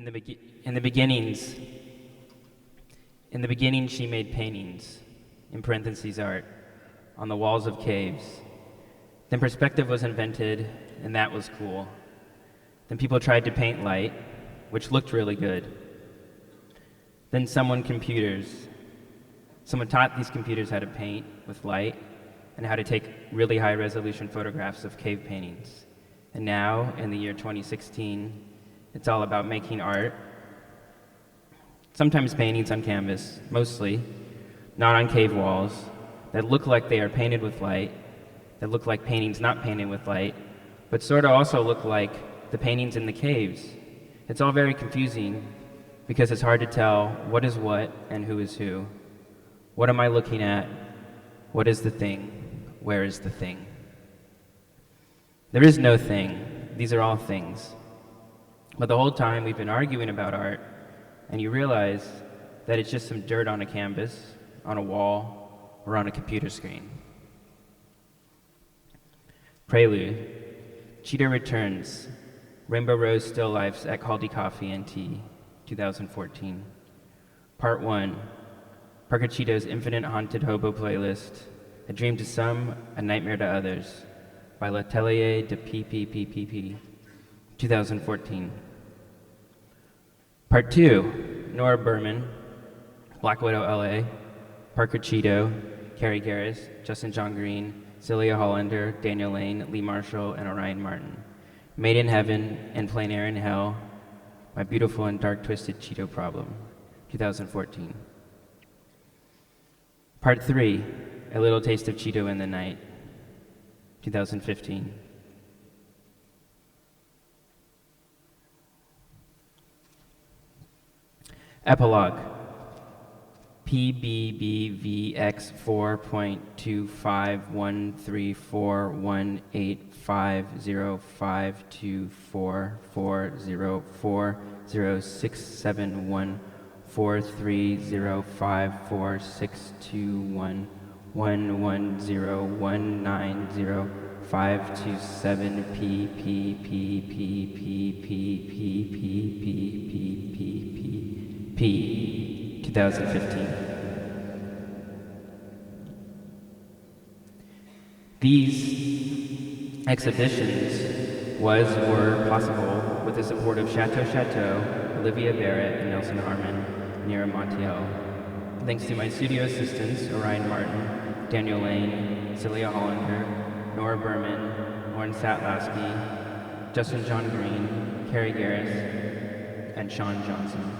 In the beginnings, in the beginning she made paintings, in parentheses art, on the walls of caves. Then perspective was invented, and that was cool. Then people tried to paint light, which looked really good. Then someone taught these computers how to paint with light and how to take really high resolution photographs of cave paintings. And now, in the year 2016, it's all about making art, sometimes paintings on canvas, mostly, not on cave walls, that look like they are painted with light, that look like paintings not painted with light, but sort of also look like the paintings in the caves. It's all very confusing because it's hard to tell what is what and who is who. What am I looking at? What is the thing? Where is the thing? There is no thing. These are all things. But the whole time we've been arguing about art, and you realize that it's just some dirt on a canvas, on a wall, or on a computer screen. Prelude. Cheeto returns. Rainbow Rose Still Lifes at Caldi Coffee and Tea, 2014. Part 1. Parker Cheeto's Infinite Haunted Hobo Playlist. A dream to some, a nightmare to others. By L'Atelier de PPPPP, 2014. Part 2, Nora Berman, Black Widow LA, Parker Cheeto, Carrie Garris, Justin John Green, Celia Hollander, Daniel Lane, Lee Marshall, and Orion Martin. Made in Heaven and Plain Air in Hell, My Beautiful and Dark Twisted Cheeto Problem, 2014. Part 3, A Little Taste of Cheeto in the Night, 2015. Epilogue. PBBVX 2015. These exhibitions were possible with the support of Chateau, Olivia Barrett, and Nelson Harmon, near Montiel. Thanks to my studio assistants, Orion Martin, Daniel Lane, Celia Hollander, Nora Berman, Lauren Satlowski, Justin John Green, Carrie Garris, and Sean Johnson.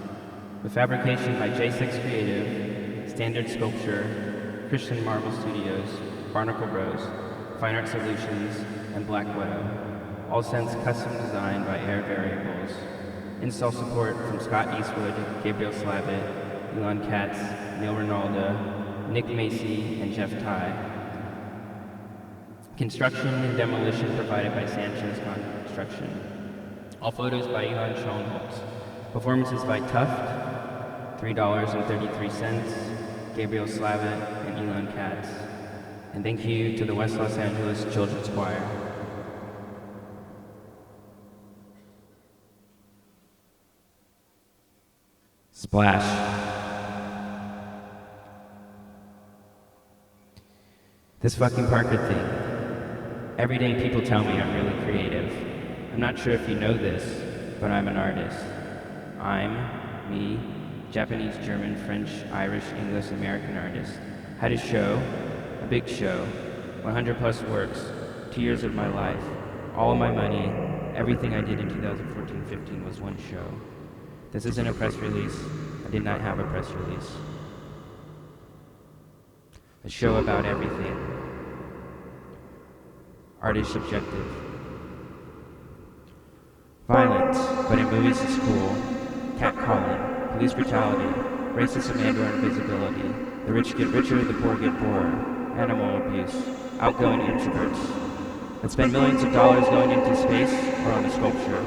With fabrication by J6 Creative, Standard Sculpture, Christian Marble Studios, Barnacle Bros, Fine Art Solutions, and Black Widow. All scents custom designed by Air Variables. Install support from Scott Eastwood, Gabriel Slavitt, Elon Katz, Neil Ronaldo, Nick Macy, and Jeff Ty. Construction and demolition provided by Sanchez Construction. All photos by Elon Schoenholtz. Performances by Tuft, $3.33, Gabriel Slavitt, and Elon Katz. And thank you to the West Los Angeles Children's Choir. Splash. This fucking Parker thing. Every day people tell me I'm really creative. I'm not sure if you know this, but I'm an artist. Me, Japanese, German, French, Irish, English, American artist. Had a show, a big show, 100 plus works, 2 years of my life, all of my money, everything I did in 2014-15 was one show. This isn't a press release. I did not have a press release. A show about everything. Art is subjective. Violence, but in movies it's cool. Catcalling, police brutality, racist and and invisibility. The rich get richer, the poor get poorer. Animal abuse, outgoing introverts. Let's spend millions of dollars going into space or on a sculpture.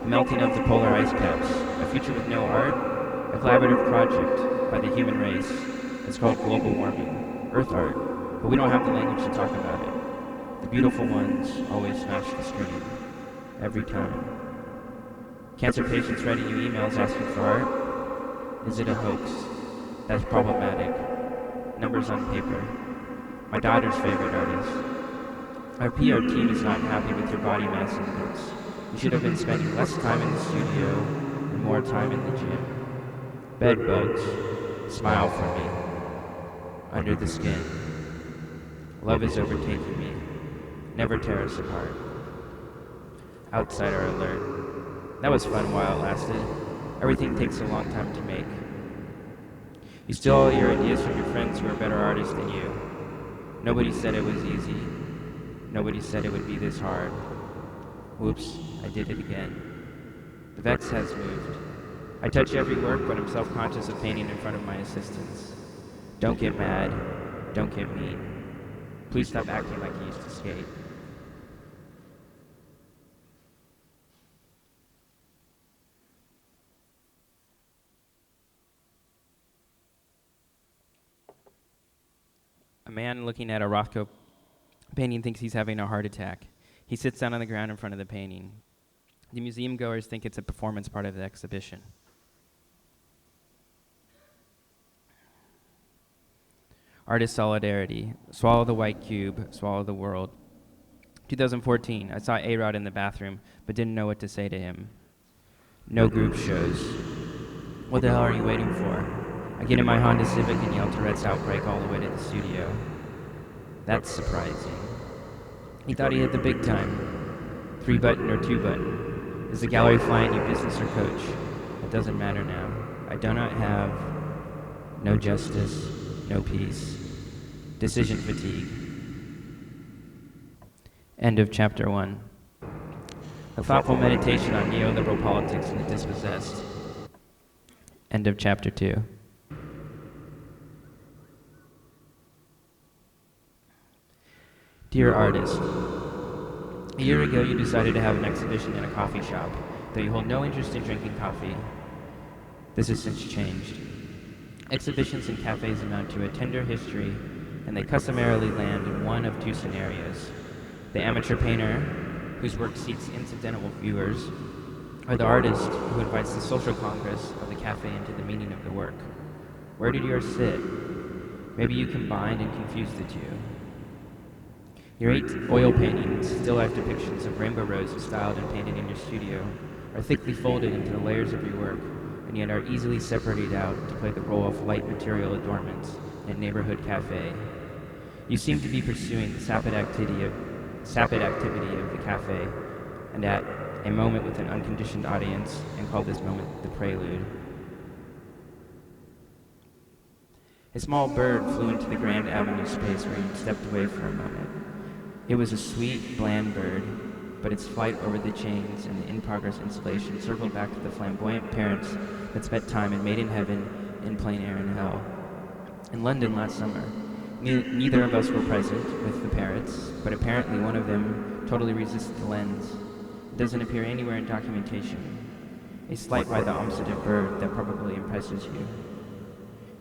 The melting of the polar ice caps. A future with no art. A collaborative project by the human race. It's called global warming. Earth art. But we don't have the language to talk about it. The beautiful ones always smash the screen. Every time. Cancer patients writing you emails asking for art? Is it a hoax? That's problematic. Numbers on paper. My daughter's favorite artist. Our PR team is not happy with your body mass index. You should have been spending less time in the studio and more time in the gym. Bed bugs. Smile for me. Under the skin. Love is overtaking me. Never tear us apart. Outsider alert. That was fun while it lasted. Everything takes a long time to make. You steal all your ideas from your friends who are better artists than you. Nobody said it was easy. Nobody said it would be this hard. Whoops, I did it again. The vex has moved. I touch every work, but I'm self-conscious of painting in front of my assistants. Don't get mad. Don't get mean. Please stop acting like you used to skate. A man looking at a Rothko painting thinks he's having a heart attack. He sits down on the ground in front of the painting. The museum goers think it's a performance part of the exhibition. Artist solidarity. Swallow the white cube, swallow the world. 2014, I saw A-Rod in the bathroom, but didn't know what to say to him. No group shows. What the hell are you waiting for? I get in my Honda Civic and yell Tourette's outbreak all the way to the studio. That's surprising. He thought he hit the big time. 3-button or 2-button. Is the gallery flying you business or coach? It doesn't matter now. I do not have no justice, no peace. Decision fatigue. End of chapter 1. A thoughtful meditation on neoliberal politics and the dispossessed. End of chapter 2. Dear artist, a year ago you decided to have an exhibition in a coffee shop, though you hold no interest in drinking coffee. This has since changed. Exhibitions in cafes amount to a tender history, and they customarily land in one of two scenarios. The amateur painter, whose work seeks incidental viewers, or the artist who invites the social congress of the cafe into the meaning of the work. Where did yours sit? Maybe you combined and confused the two. Your 8 oil paintings, still life depictions of rainbow roses styled and painted in your studio, are thickly folded into the layers of your work, and yet are easily separated out to play the role of light material adornments in a neighborhood cafe. You seem to be pursuing the sapid activity of the cafe, and at a moment with an unconditioned audience, and call this moment the prelude. A small bird flew into the Grand Avenue space where you stepped away for a moment. It was a sweet, bland bird, but its flight over the chains and the in-progress installation circled back to the flamboyant parents that spent time in Made in Heaven, in Plain Air in Hell. In London last summer, neither of us were present with the parrots, but apparently one of them totally resisted the lens. It doesn't appear anywhere in documentation. A slight by the omphatic bird that probably impresses you.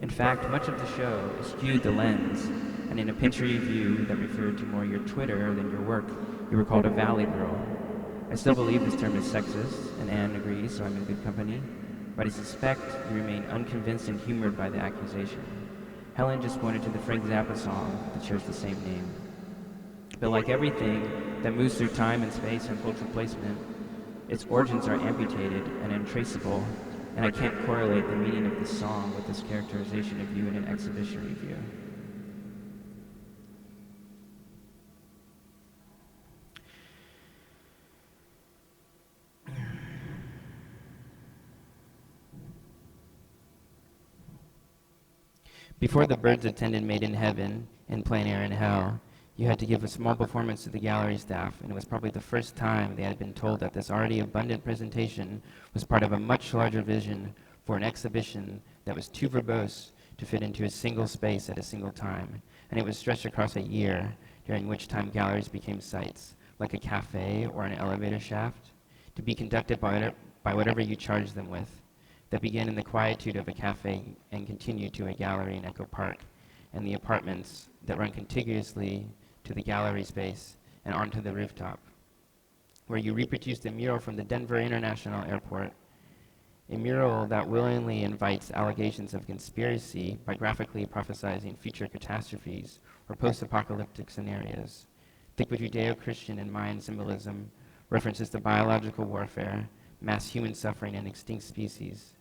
In fact, much of the show skewed the lens, and in a picture view that referred to more your Twitter than your work, you were called a valley girl. I still believe this term is sexist, and Anne agrees, so I'm in good company, but I suspect you remain unconvinced and humored by the accusation. Helen just pointed to the Frank Zappa song that shares the same name. But like everything that moves through time and space and cultural placement, its origins are amputated and untraceable, and I can't correlate the meaning of this song with this characterization of you in an exhibition review. Before the birds attended Made in Heaven, in Plain Air in Hell, you had to give a small performance to the gallery staff, and it was probably the first time they had been told that this already abundant presentation was part of a much larger vision for an exhibition that was too verbose to fit into a single space at a single time, and it was stretched across a year, during which time galleries became sites, like a cafe or an elevator shaft, to be conducted by whatever you charged them with, that began in the quietude of a cafe and continued to a gallery in Echo Park, and the apartments that run contiguously to the gallery space and onto the rooftop. where you reproduced a mural from the Denver International Airport, a mural that willingly invites allegations of conspiracy by graphically prophesizing future catastrophes or post-apocalyptic scenarios. Thick with Judeo-Christian and Mayan symbolism, references to biological warfare, mass human suffering, and extinct species.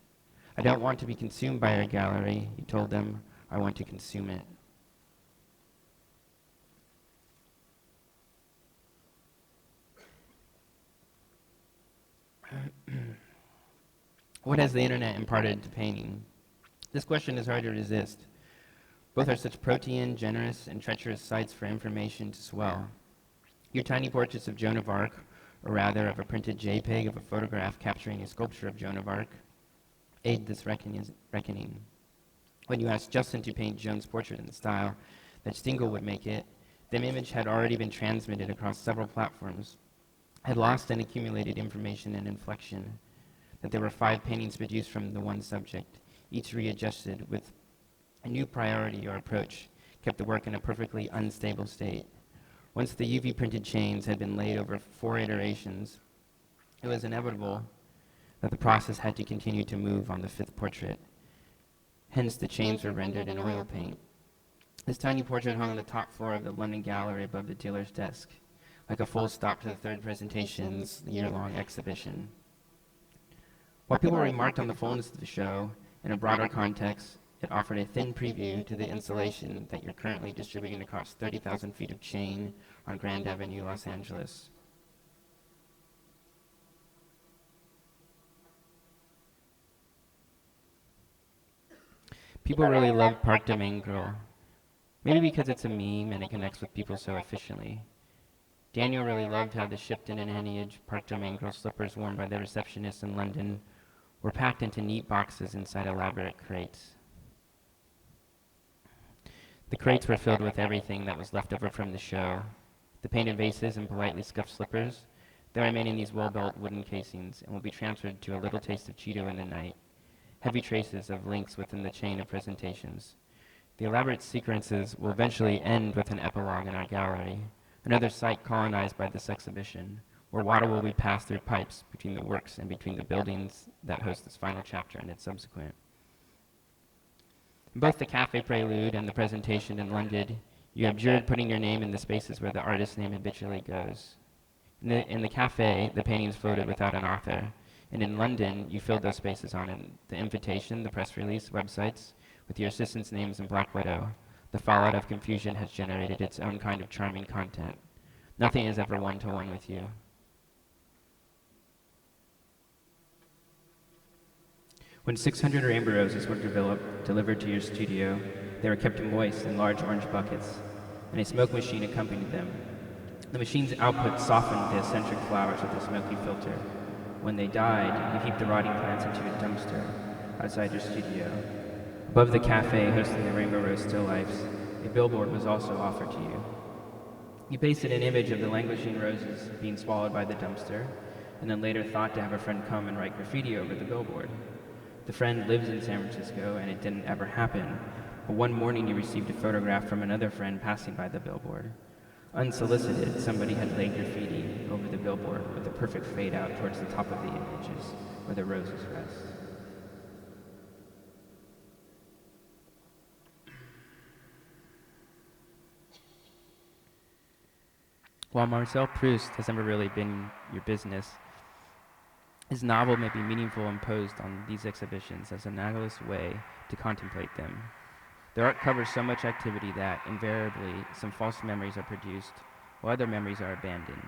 I don't want to be consumed by your gallery, you told them. I want to consume it. What has the internet imparted to painting? This question is hard to resist. Both are such protean, generous, and treacherous sites for information to swell. Your tiny portraits of Joan of Arc, or rather of a printed JPEG of a photograph capturing a sculpture of Joan of Arc, aid this reckoning. When you asked Justin to paint Joan's portrait in the style that Stengel would make it, the image had already been transmitted across several platforms, had lost and accumulated information and inflection, that there were 5 paintings produced from the one subject, each readjusted with a new priority or approach, kept the work in a perfectly unstable state. Once the UV printed chains had been laid over 4 iterations, it was inevitable that the process had to continue to move on the 5th portrait. Hence, the chains were rendered in oil paint. This tiny portrait hung on the top floor of the London Gallery above the dealer's desk, like a full stop to the 3rd presentation's year-long exhibition. While people remarked on the fullness of the show, in a broader context, it offered a thin preview to the installation that you're currently distributing across 30,000 feet of chain on Grand Avenue, Los Angeles. People really love Parc de Main Girl. Maybe because it's a meme and it connects with people so efficiently. Daniel really loved how the Shipton and Heneage Parc de Main Girl slippers worn by the receptionists in London were packed into neat boxes inside elaborate crates. The crates were filled with everything that was left over from the show. The painted vases and politely scuffed slippers, they remain in these well-built wooden casings and will be transferred to a little taste of Cheeto in the night. Heavy traces of links within the chain of presentations. The elaborate sequences will eventually end with an epilogue in our gallery, another site colonized by this exhibition, where water will be passed through pipes between the works and between the buildings that host this final chapter and its subsequent. In both the Café Prelude and the presentation in London, you abjured putting your name in the spaces where the artist's name habitually goes. In the café, the paintings floated without an author, and in London, you filled those spaces on the invitation, the press release, websites, with your assistants' names in Black Widow. The fallout of confusion has generated its own kind of charming content. Nothing is ever one-to-one with you. When 600 rainbow roses were delivered to your studio, they were kept moist in large orange buckets, and a smoke machine accompanied them. The machine's output softened the eccentric flowers with a smoky filter. When they died, you heaped the rotting plants into a dumpster outside your studio. Above the cafe hosting the rainbow rose still lifes, a billboard was also offered to you. You pasted an image of the languishing roses being swallowed by the dumpster, and then later thought to have a friend come and write graffiti over the billboard. The friend lives in San Francisco, and it didn't ever happen, but one morning you received a photograph from another friend passing by the billboard. Unsolicited, somebody had laid graffiti over the billboard with a perfect fade out towards the top of the images, where the roses rest. While Marcel Proust has never really been your business, his novel may be meaningful imposed on these exhibitions as an analogous way to contemplate them. Their art covers so much activity that, invariably, some false memories are produced, while other memories are abandoned.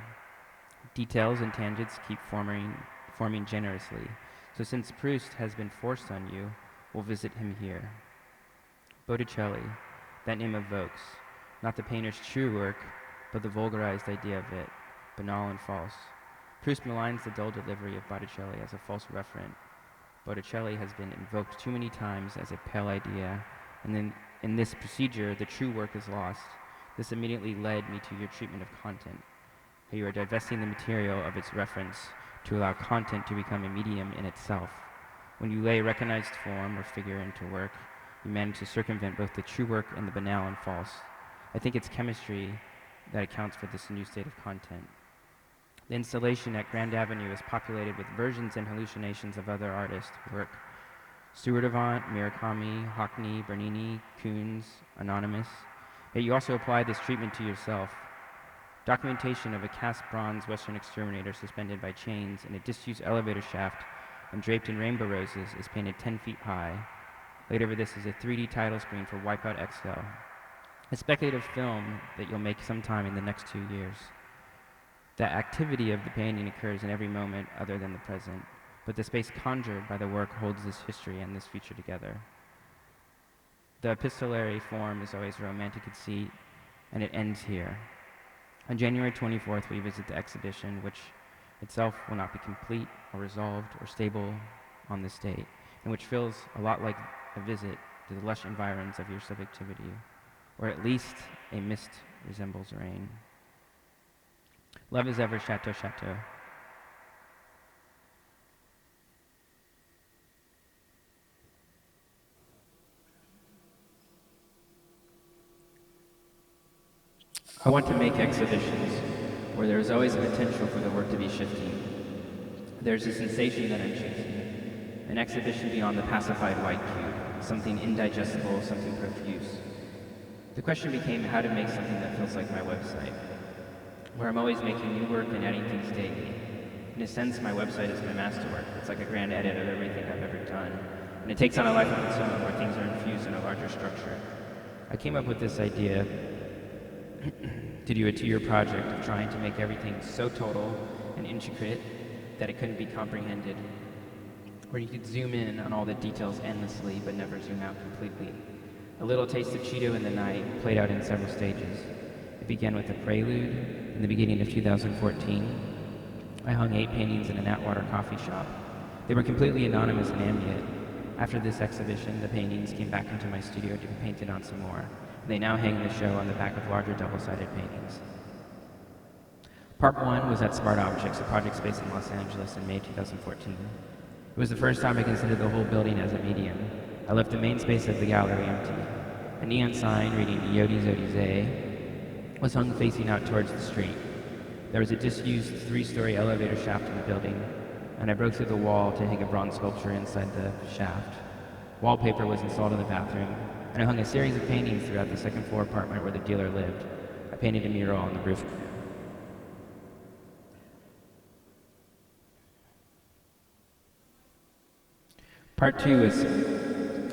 Details and tangents keep forming generously, so since Proust has been forced on you, we'll visit him here. Botticelli, that name evokes, not the painter's true work, but the vulgarized idea of it, banal and false. Proust maligns the dull delivery of Botticelli as a false referent. Botticelli has been invoked too many times as a pale idea, and then in this procedure, the true work is lost. This immediately led me to your treatment of content, how you are divesting the material of its reference to allow content to become a medium in itself. When you lay recognized form or figure into work, you manage to circumvent both the true work and the banal and false. I think it's chemistry that accounts for this new state of content. The installation at Grand Avenue is populated with versions and hallucinations of other artists' work. Stuart Avant, Murakami, Hockney, Bernini, Koons, Anonymous. Yet you also apply this treatment to yourself. Documentation of a cast bronze Western exterminator suspended by chains in a disused elevator shaft and draped in rainbow roses is painted 10 feet high. Laid over this is a 3D title screen for Wipeout XL, a speculative film that you'll make sometime in the next 2 years. The activity of the painting occurs in every moment other than the present, but the space conjured by the work holds this history and this future together. The epistolary form is always a romantic conceit, and it ends here. On January 24th, we visit the exhibition, which itself will not be complete or resolved or stable on this date, and which feels a lot like a visit to the lush environs of your subjectivity, or at least a mist resembles rain. Love is ever, Chateau Chateau. I want to make exhibitions where there is always a potential for the work to be shifting. There's a sensation that I'm chasing, an exhibition beyond the pacified white cube, something indigestible, something profuse. The question became how to make something that feels like my website, where I'm always making new work and adding things daily. In a sense, my website is my masterwork. It's like a grand edit of everything I've ever done, and it takes on a life of its own where things are infused in a larger structure. I came up with this idea to do a 2-year project of trying to make everything so total and intricate that it couldn't be comprehended, where you could zoom in on all the details endlessly but never zoom out completely. A little taste of Cheeto in the night played out in several stages. It began with a prelude in the beginning of 2014. I hung 8 paintings in an Atwater coffee shop. They were completely anonymous and ambient. After this exhibition, the paintings came back into my studio to be painted on some more. They now hang in the show on the back of larger double-sided paintings. Part 1 was at Smart Objects, a project space in Los Angeles in May 2014. It was the first time I considered the whole building as a medium. I left the main space of the gallery empty. A neon sign reading Yodi Zodi Zay was hung facing out towards the street. There was a disused 3-story elevator shaft in the building, and I broke through the wall to hang a bronze sculpture inside the shaft. Wallpaper was installed in the bathroom, and I hung a series of paintings throughout the second-floor apartment where the dealer lived. I painted a mural on the roof. Part 2 is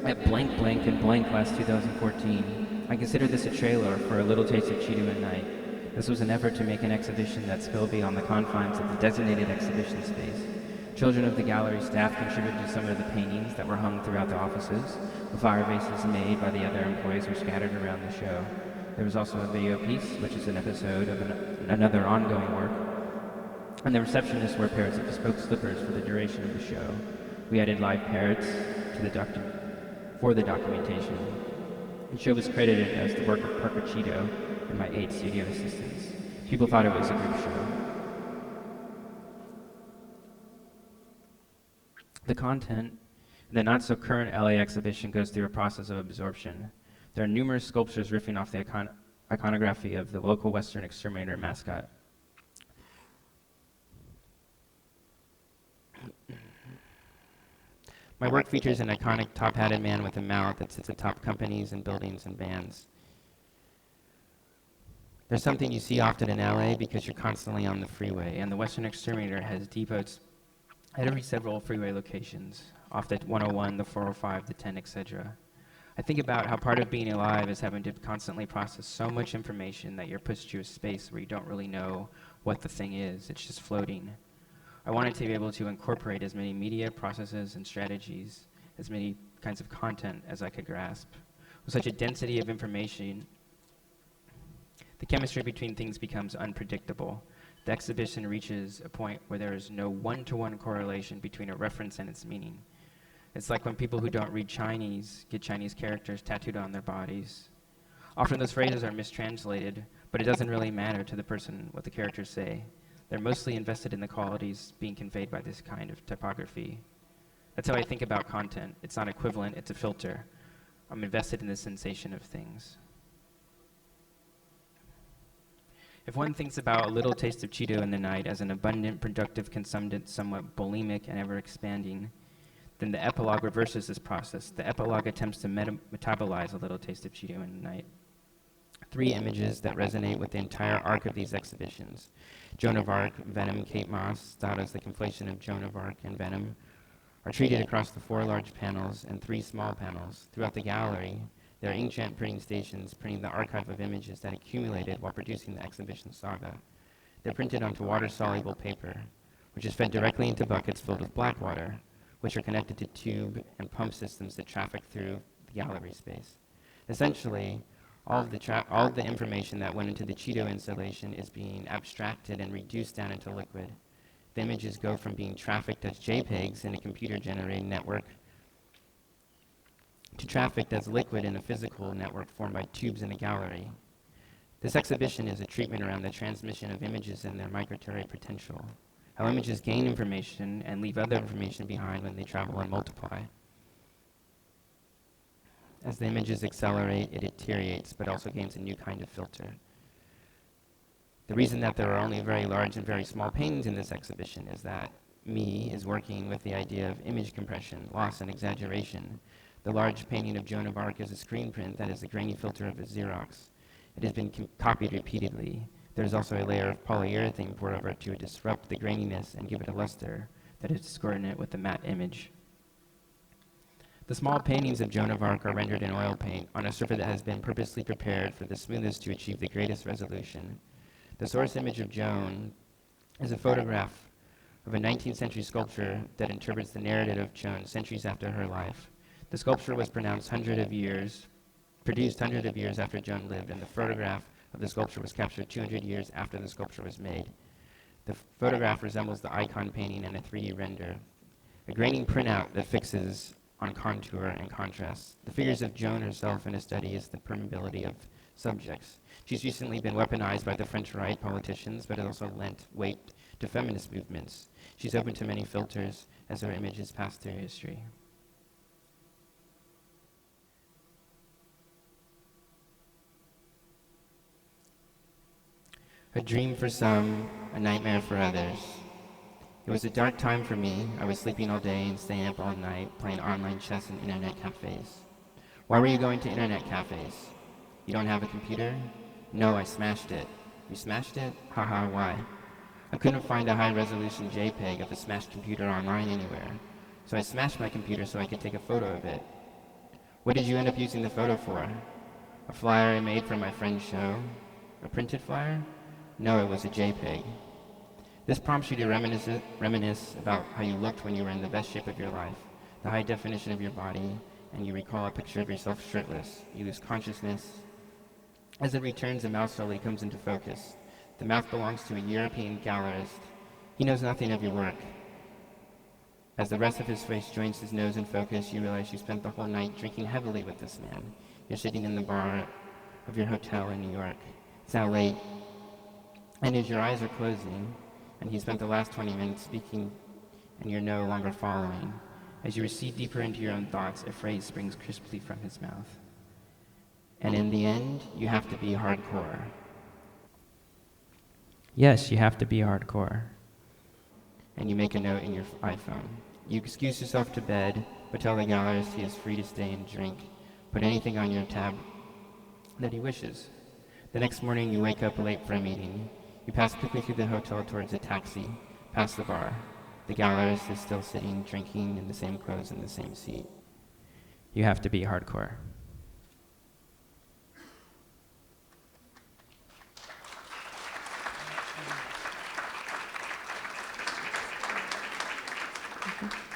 at blank blank and blank last 2014. I considered this a trailer for A Little Taste of Cheeto at Night. This was an effort to make an exhibition that spilled beyond the confines of the designated exhibition space. Children of the gallery staff contributed to some of the paintings that were hung throughout the offices. The fire vases made by the other employees were scattered around the show. There was also a video piece, which is an episode of another ongoing work. And the receptionists wore pairs of bespoke slippers for the duration of the show. We added live parrots to for the documentation. The show was credited as the work of Parker Cheeto and my 8 studio assistants. People thought it was a group show. The content in the not-so-current LA exhibition goes through a process of absorption. There are numerous sculptures riffing off the iconography of the local Western exterminator mascot. My work features an iconic top-hatted man with a mouth that sits atop companies and buildings and vans. There's something you see often in LA because you're constantly on the freeway, and the Western exterminator has depots at every several freeway locations, off the 101, the 405, the 10, etc. I think about how part of being alive is having to constantly process so much information that you're pushed to a space where you don't really know what the thing is. It's just floating. I wanted to be able to incorporate as many media processes and strategies, as many kinds of content as I could grasp. With such a density of information, the chemistry between things becomes unpredictable. The exhibition reaches a point where there is no one-to-one correlation between a reference and its meaning. It's like when people who don't read Chinese get Chinese characters tattooed on their bodies. Often those phrases are mistranslated, but it doesn't really matter to the person what the characters say. They're mostly invested in the qualities being conveyed by this kind of typography. That's how I think about content. It's not equivalent, it's a filter. I'm invested in the sensation of things. If one thinks about a little taste of Cheeto in the night as an abundant, productive consumptant, somewhat bulimic and ever-expanding, then the epilogue reverses this process. The epilogue attempts to metabolize a little taste of Cheeto in the night. 3 images that resonate with the entire arc of these exhibitions. Joan of Arc, Venom, Kate Moss, styled as the conflation of Joan of Arc and Venom, are treated across the 4 large panels and 3 small panels. Throughout the gallery, there are inkjet printing stations printing the archive of images that accumulated while producing the exhibition saga. They're printed onto water-soluble paper, which is fed directly into buckets filled with black water, which are connected to tube and pump systems that traffic through the gallery space. Essentially, all of the information that went into the Cheeto installation is being abstracted and reduced down into liquid. The images go from being trafficked as JPEGs in a computer-generated network to trafficked as liquid in a physical network formed by tubes in a gallery. This exhibition is a treatment around the transmission of images and their migratory potential, how images gain information and leave other information behind when they travel and multiply. As the images accelerate, it deteriorates, but also gains a new kind of filter. The reason that there are only very large and very small paintings in this exhibition is that me is working with the idea of image compression, loss, and exaggeration. The large painting of Joan of Arc is a screen print that is the grainy filter of a Xerox. It has been copied repeatedly. There is also a layer of polyurethane poured over it to disrupt the graininess and give it a luster that is discordant with the matte image. The small paintings of Joan of Arc are rendered in oil paint on a surface that has been purposely prepared for the smoothness to achieve the greatest resolution. The source image of Joan is a photograph of a 19th century sculpture that interprets the narrative of Joan centuries after her life. The sculpture was produced hundreds of years after Joan lived, and the photograph of the sculpture was captured 200 years after the sculpture was made. The photograph resembles the icon painting in a 3D render, a graining printout that fixes on contour and contrast. The figures of Joan herself in a study is the permeability of subjects. She's recently been weaponized by the French right politicians, but has also lent weight to feminist movements. She's open to many filters as her images pass through history. A dream for some, a nightmare for others. It was a dark time for me. I was sleeping all day and staying up all night, playing online chess in internet cafes. Why were you going to internet cafes? You don't have a computer? No, I smashed it. You smashed it? Haha, why? I couldn't find a high-resolution JPEG of a smashed computer online anywhere, so I smashed my computer so I could take a photo of it. What did you end up using the photo for? A flyer I made for my friend's show? A printed flyer? No, it was a JPEG. This prompts you to reminisce about how you looked when you were in the best shape of your life, the high definition of your body, and you recall a picture of yourself shirtless. You lose consciousness. As it returns, the mouth slowly comes into focus. The mouth belongs to a European gallerist. He knows nothing of your work. As the rest of his face joins his nose in focus, you realize you spent the whole night drinking heavily with this man. You're sitting in the bar of your hotel in New York. It's now late, and as your eyes are closing, and he spent the last 20 minutes speaking, and you're no longer following. As you recede deeper into your own thoughts, a phrase springs crisply from his mouth. And in the end, you have to be hardcore. Yes, you have to be hardcore. And you make a note in your iPhone. You excuse yourself to bed, but tell the gallerist he is free to stay and drink. Put anything on your tab that he wishes. The next morning, you wake up late for a meeting. You pass quickly through the hotel towards a taxi, past the bar. The gallerist is still sitting, drinking, in the same clothes in the same seat. You have to be hardcore. Okay.